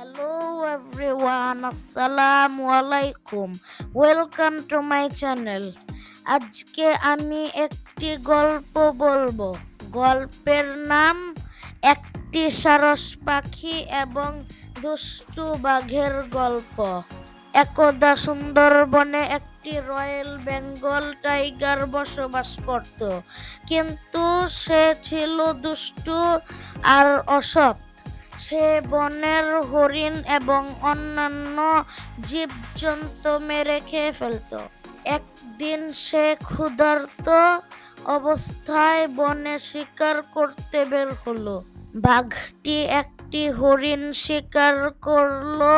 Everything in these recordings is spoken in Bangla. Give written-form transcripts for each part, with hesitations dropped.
Hello everyone, আসসালামু আলাইকুম। Welcome to my channel. আজকে আমি একটি গল্প বলবো। গল্পের নাম একটি সারস পাখি এবং দুষ্টু বাঘের গল্প। একদা সুন্দরবনে একটি রয়্যাল বেঙ্গল টাইগার বসবাস করত, কিন্তু সে ছিল দুষ্টু আর অসৎ। সে বনের হরিণ এবং অন্যান্য জীবজন্তু মেরে খেয়ে ফেলত। একদিন সে ক্ষুধার্ত অবস্থায় বনে শিকার করতে বের হলো। বাঘটি একটি হরিণ শিকার করলো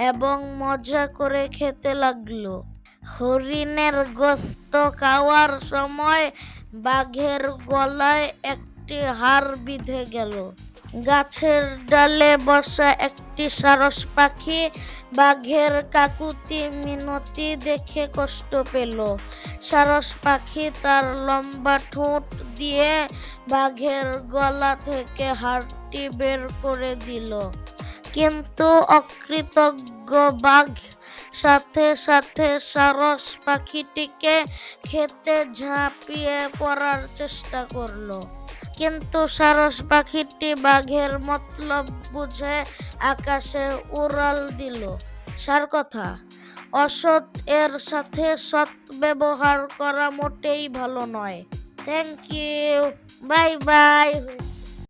এবং মজা করে খেতে লাগলো। হরিণের গোশত খাওয়ার সময় বাঘের গলায় একটি হাড় বিঁধে গেল। গাছের ডালে বসা একটি সারস পাখি বাঘের কাকুতি মিনতি দেখে কষ্ট পেল। সারস পাখি তার লম্বা ঠোঁট দিয়ে বাঘের গলা থেকে হাড়টি বের করে দিল, কিন্তু অকৃতজ্ঞ বাঘ সাথে সাথে সারস পাখিটিকে খেতে ঝাঁপিয়ে পড়ার চেষ্টা করলো। কিন্তু সারস পাখিটি বাঘের মতলব বুঝে আকাশে উড়াল দিল। সার কথা, অসৎ এর সাথে সৎ ব্যবহার করা মোটেই ভালো নয়। Thank you, bye by.